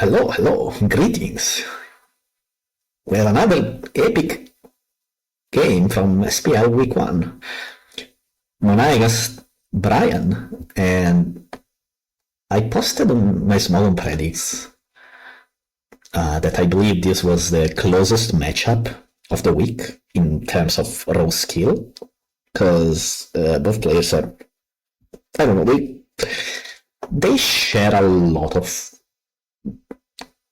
Hello, greetings. We have another epic game from SPL Week 1. Monai against Brine, and I posted on my Smogon predicts that I believe this was the closest matchup of the week in terms of raw skill, because both players are, I don't know, they share a lot of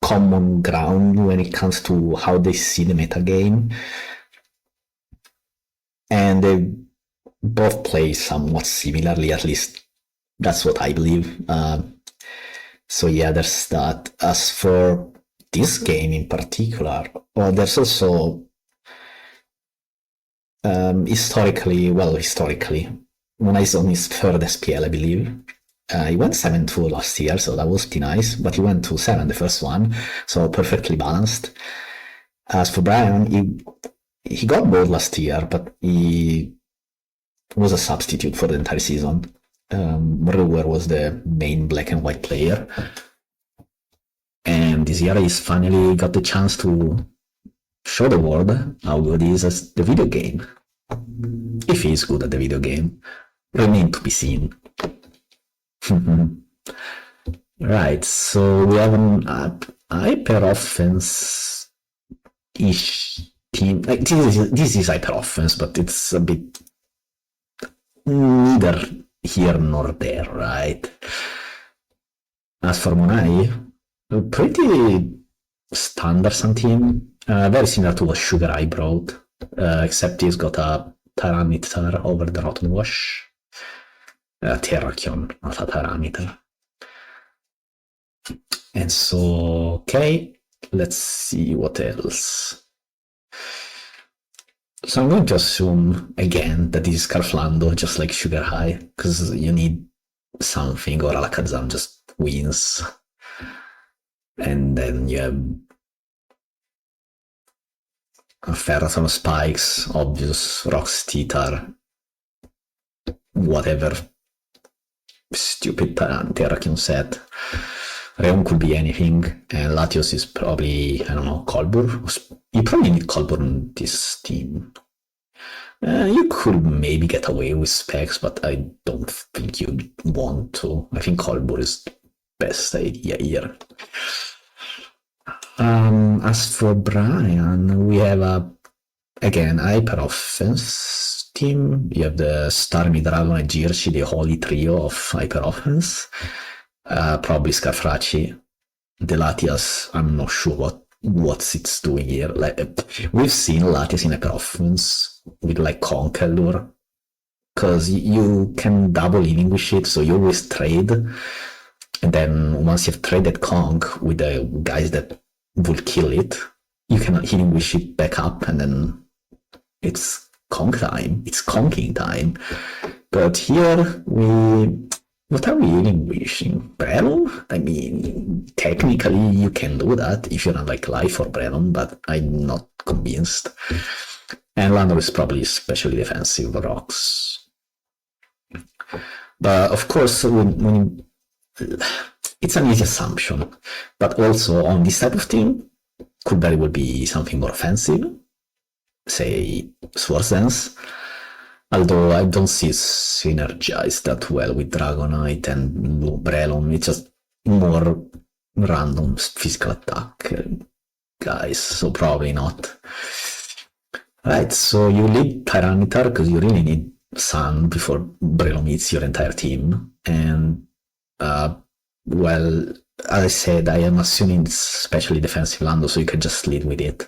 common ground when it comes to how they see the metagame, and they both play somewhat similarly, at least that's what I believe. So yeah, there's that. As for this game in particular, well, there's also historically, when I was on his third SPL, I believe. He went 7-2 last year, so that was pretty nice, but he went to 7 the first one, so perfectly balanced. As for Brian, he got bored last year, but he was a substitute for the entire season. Brewer was the main black and white player, and this year he's finally got the chance to show the world how good he is at the video game. If he's good at the video game, remain to be seen. Right, so we have an hyper offense-ish team. Like, this is hyper offense, but it's a bit neither here nor there, right? As for Monai, pretty standard some team, very similar to what Sugar I brought, except he's got a Tyranitar over the Rotten Wash. Terrakion, not a parameter. And so, okay, let's see what else. So I'm going to assume again that this is Scarflando, just like Sugar High, because you need something, or Alakazam just wins. And then you have a Ferrothorn Spikes, obvious, Rocks Titar, whatever stupid Terrakion set. Reon could be anything, and Latios is probably, I don't know, Colbur. You probably need Colbur on this team. You could maybe get away with Specs, but I don't think you'd want to. I think Colbur is the best idea here. As for Brian, we have again, hyper offense team. You have the Starmie Dragon and Girchi, the holy trio of hyper offense. Probably Scarfracci. The Latias, I'm not sure what it's doing here. Like, we've seen Latias in hyper offense with like Conkeldurr, because you can double inning with shit, so you always trade, and then once you've traded Conk with the guys that will kill it, you can healing wish it back up, and then it's conk time. It's conking time. But here what are we healing wishing? Brelon? I mean, technically you can do that if you don't like Life or Brelon, but I'm not convinced. And Lando is probably especially defensive rocks. But of course, when it's an easy assumption, but also on this type of team, could very well be something more offensive, say Swords Dance, although I don't see it synergized that well with Dragonite and Brelon. It's just more random physical attack guys, so probably not. Right, so you lead Tyranitar because you really need Sun before Brelon meets your entire team, and well, as I said, I am assuming it's especially defensive Lando, so you can just lead with it.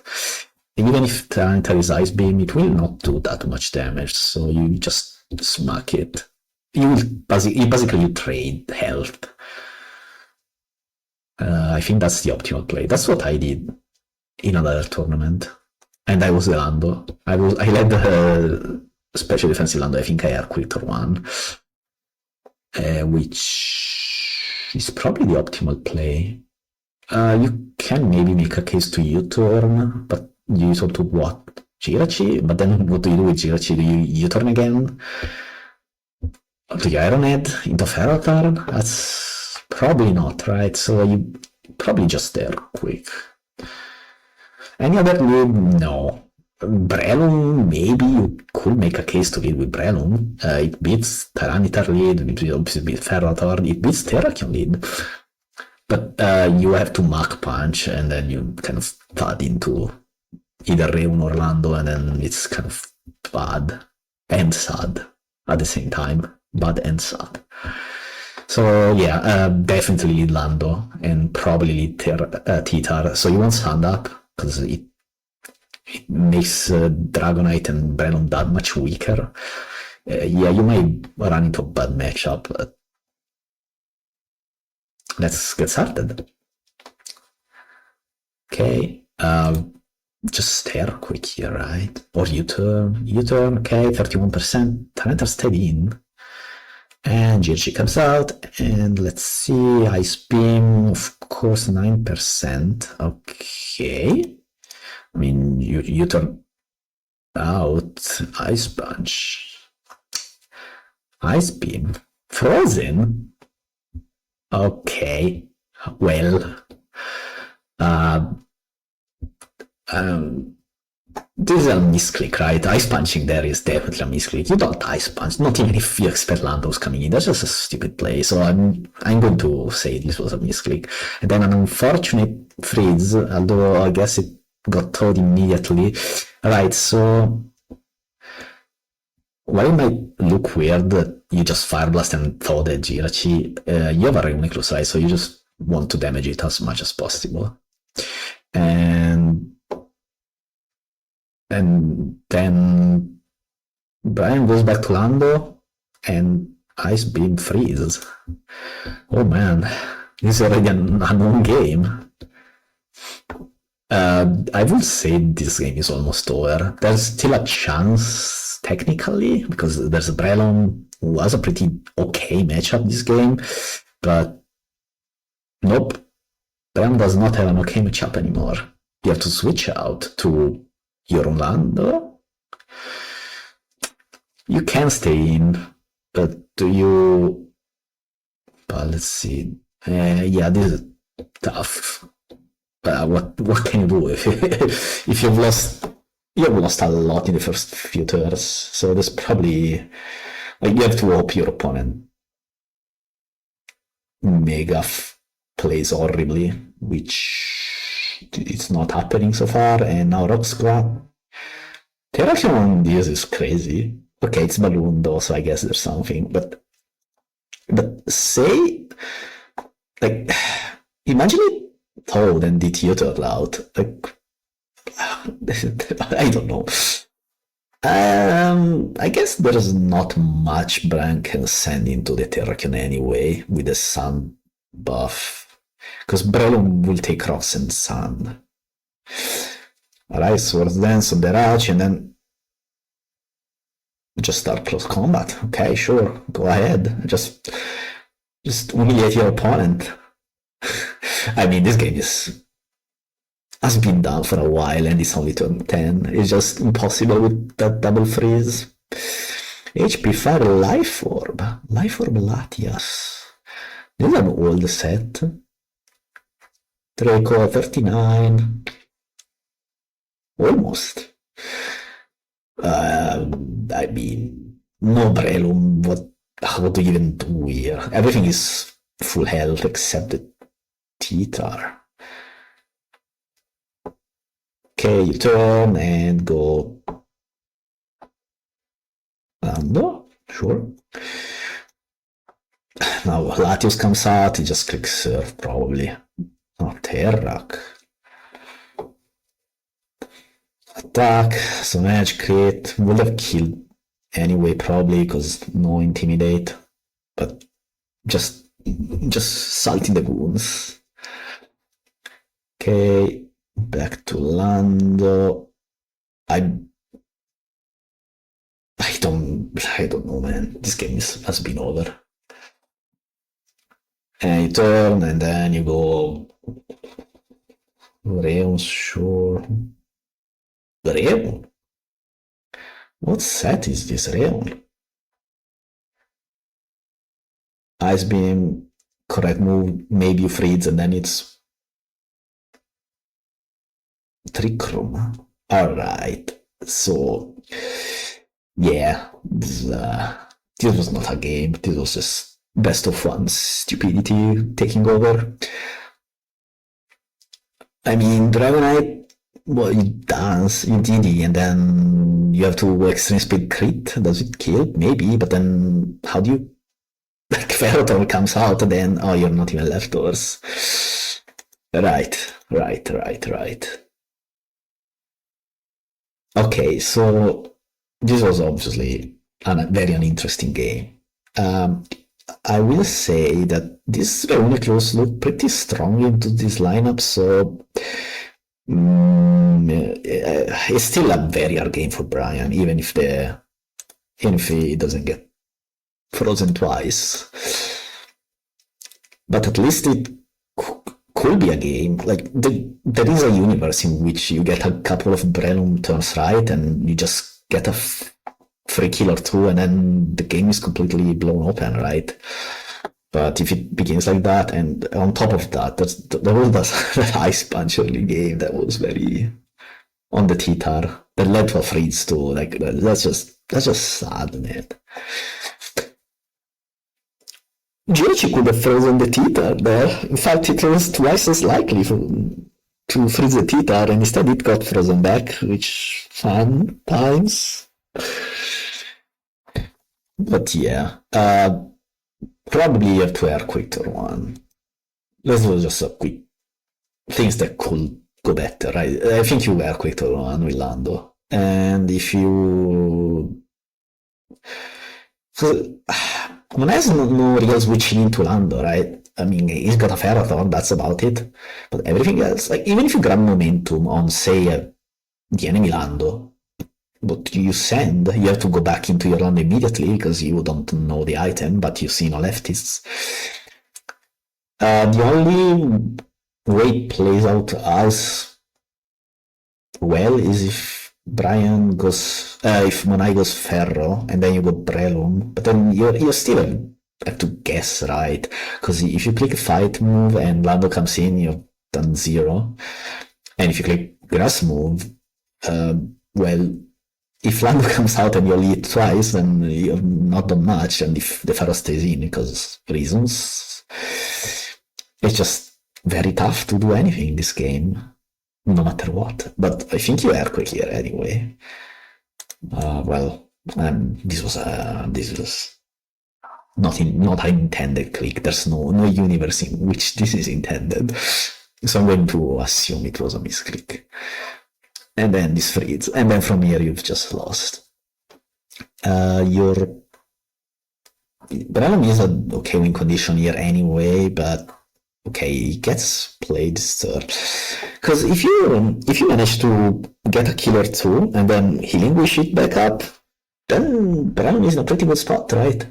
And even if Tyranitar is Ice Beam, it will not do that much damage, so you just smack it. You basically trade health. I think that's the optimal play. That's what I did in another tournament, and I was the Lando. I led the special defensive Lando. I think I Arquiltor 1, which is probably the optimal play. You can maybe make a case to U-turn, but you U-turn to what? Jirachi? But then what do you do with Jirachi? Do you U-turn again? Or do you Iron Head into Ferrothorn? That's probably not, right? So you probably just there, quick. Any other lead? No. Brelum, maybe you could make a case to lead with Brelum. It beats Tyranitar lead, it obviously beats Ferrothorn, it beats Terrakion lead. But you have to Mach Punch, and then you kind of thud into either Reun or Lando, and then it's kind of bad and sad at the same time. Bad and sad. So yeah, definitely lead Lando, and probably lead Titar. So you want Stand Up, because it makes Dragonite and Brelum that much weaker. Yeah, you might run into a bad matchup, but let's get started. Okay, just stare quick here, right? Or U-turn, okay, 31%. Tyranitar stayed in. And Jirchi comes out, and let's see, Ice Beam, of course, 9%. Okay. I mean, you turn out Ice Punch. Ice Beam. Frozen? Okay. Well. This is a misclick, right? Ice punching there is definitely a misclick. You don't ice punch, not even if you expect Lando's coming in. That's just a stupid play. So I'm going to say this was a misclick. And then an unfortunate freeze, although I guess it got taught immediately. Right, so while it might look weird that you just Fire Blast and thaw the Jirachi, you have a Reuniclus, right? So you just want to damage it as much as possible. And then Brine goes back to Lando, and Ice Beam freezes. Oh man, this is already an unknown game. I would say this game is almost over. There's still a chance, technically, because there's a Brelon who has a pretty okay matchup this game, but nope, Brelon does not have an okay matchup anymore. You have to switch out to your Lando. You can stay in, but but let's see. Yeah, this is tough. What can you do if you've lost a lot in the first few turns? So there's probably you have to hope your opponent mega plays horribly, which it's not happening so far. And now Rock Squad. Terrakion, this is crazy. Okay, it's Balloon though, so I guess there's something. But say, like, imagine it Toad and DT turn out. Like, I don't know. I guess there's not much Brine can send into the Terrakion anyway with the Sun buff. Because Breloom will take Rocks and Sand. Alright, Swords Dance on the Rach, and then just start close combat. Okay, sure, go ahead. Just humiliate your opponent. I mean, this game has been done for a while, and it's only turn 10. It's just impossible with that double freeze. HP Fire Life Orb. Life Orb Latias. This is an old set. Draco 39. Almost. I mean, no Brelum. What do you even do here? Everything is full health except the Titar. Okay, you turn and go Lando, sure. Now Latios comes out, he just clicks Surf probably. Oh, Terrak. Attack, so Edge Crit, would have killed anyway probably because no Intimidate, but just salting the wounds. Okay, back to Lando. I don't know, man. This game has been over. And you turn, and then you go Reun, sure. Reun? What set is this Reun? Ice Beam, correct move, maybe you freeze, and then it's Trick Room. Alright. So, yeah, this was not a game. This was just best of one stupidity taking over. I mean, Dragon Knight, well, you dance, you DD, and then you have to extreme speed crit. Does it kill? Maybe, but then how do you. Like, Ferrothorn comes out, then, oh, you're not even left doors. Right. Okay, so this was obviously a very uninteresting game. Um, I will say that this Reuniclus looked pretty strong into this lineup, so it's still a very hard game for Brian, even if he doesn't get frozen twice. But at least it could be a game. Like there is a universe in which you get a couple of Brelum turns right, and you just get a free kill or two, and then the game is completely blown open, right? But if it begins like that, and on top of that, there was that Ice Punch early game that was very on the T-Tar that led to a freeze too. Like that's just sad, man. Giochi could have frozen the T-Tar there. In fact, it was twice as likely to freeze the T-Tar, and instead it got frozen back, which fun times. But yeah, probably you have to Earthquake turn one. This was just a quick things that could go better, right? I think you Earthquake turn one with Lando, and if you. Monai has no real switching into Lando, right? I mean, he's got a Ferrothorn, that's about it. But everything else, like even if you grab momentum on, say, the enemy Lando, but you send, you have to go back into your Lando immediately because you don't know the item, but you see no leftists. The only way it plays out as well is if Brian goes, if Monai goes Ferro, and then you go Brelum, but then you still have to guess, right? Because if you click fight move and Lando comes in, you've done 0. And if you click grass move, well, if Lando comes out and you lead twice, then you've not done much, and if the Ferro stays in because reasons, it's just very tough to do anything in this game. No matter what, but I think you Earthquake here anyway. This was not an intended click. There's no universe in which this is intended, so I'm going to assume it was a misclick. And then this freeze, and then from here you've just lost. Your Braham is an okay win condition here anyway, but okay, he gets played third. Because if you manage to get a kill or two and then healing wish it back up, then Brown is in a pretty good spot, right?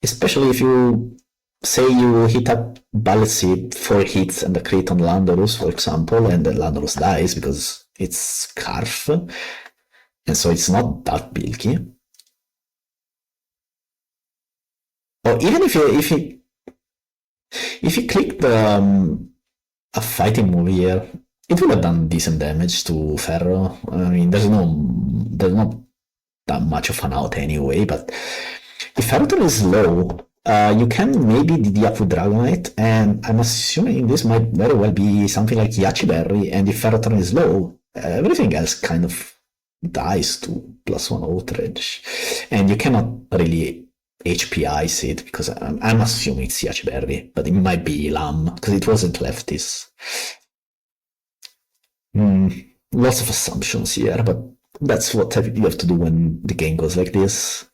Especially if you say you hit up Bullet Seed 4 hits and a crit on Landorus, for example, and then Landorus dies because it's Scarf, and so it's not that bulky. Or even if you clicked a fighting move here, it would have done decent damage to Ferro. I mean, there's not that much of an out anyway, but if Ferrothorn is low, you can maybe DD up with Dragonite, and I'm assuming this might very well be something like Yachi Berry, and if Ferrothorn is low, everything else kind of dies to +1 outrage, and you cannot really HP Ice it because I'm assuming it's Yachi Berry, but it might be Lamb because it wasn't lefties. Lots of assumptions here, but that's what you have to do when the game goes like this.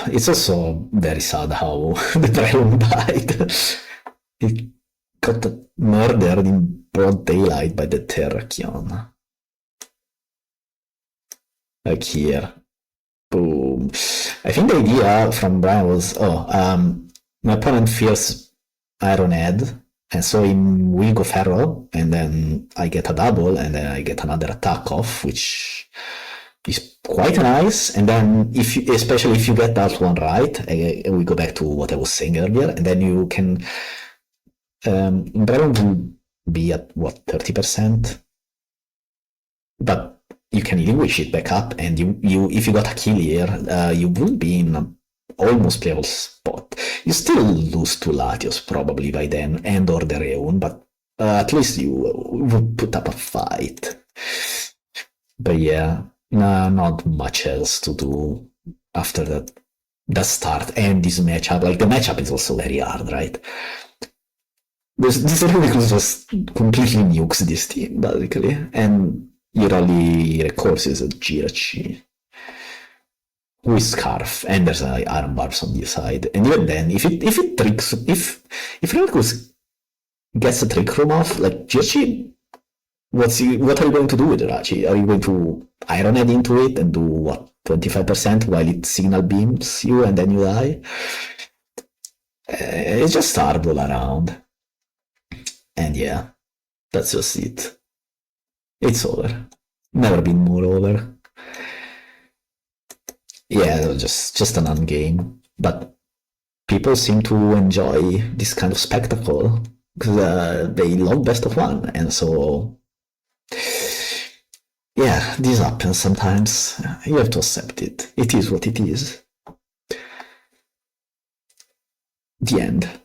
It's also very sad how the Drelum died. It got murdered in broad daylight by the Terrakion. Like here. Boom. I think the idea from Brian was, my opponent fears Iron Head, and so he will go Ferro, and then I get a double, and then I get another attack off, which is quite nice. And then, especially if you get that one right, we go back to what I was saying earlier, and then you can Brine will be at what, 30%? But you can even wish it back up, and you if you got a kill here, you will be in a almost playable spot. You still lose to Latios probably by then, and or the Reun, but at least you would put up a fight. But yeah, nah, not much else to do after that start and this matchup. Like the matchup is also very hard, right? This Rubicon just completely nukes this team, basically, and your only recourse is a GRC with Scarf, and there's Iron Barbs on this side. And even then, if it tricks, if Rubicon gets a trick room off, like GRC, what are you going to do with Rachi? Are you going to Iron Head into it and do what, 25% while it signal beams you and then you die? It's just hard all around. And yeah, that's just it. It's over. Never been more over. Yeah, just an game. But people seem to enjoy this kind of spectacle because they love best of one, and so yeah, this happens sometimes. You have to accept it. It is what it is. The end.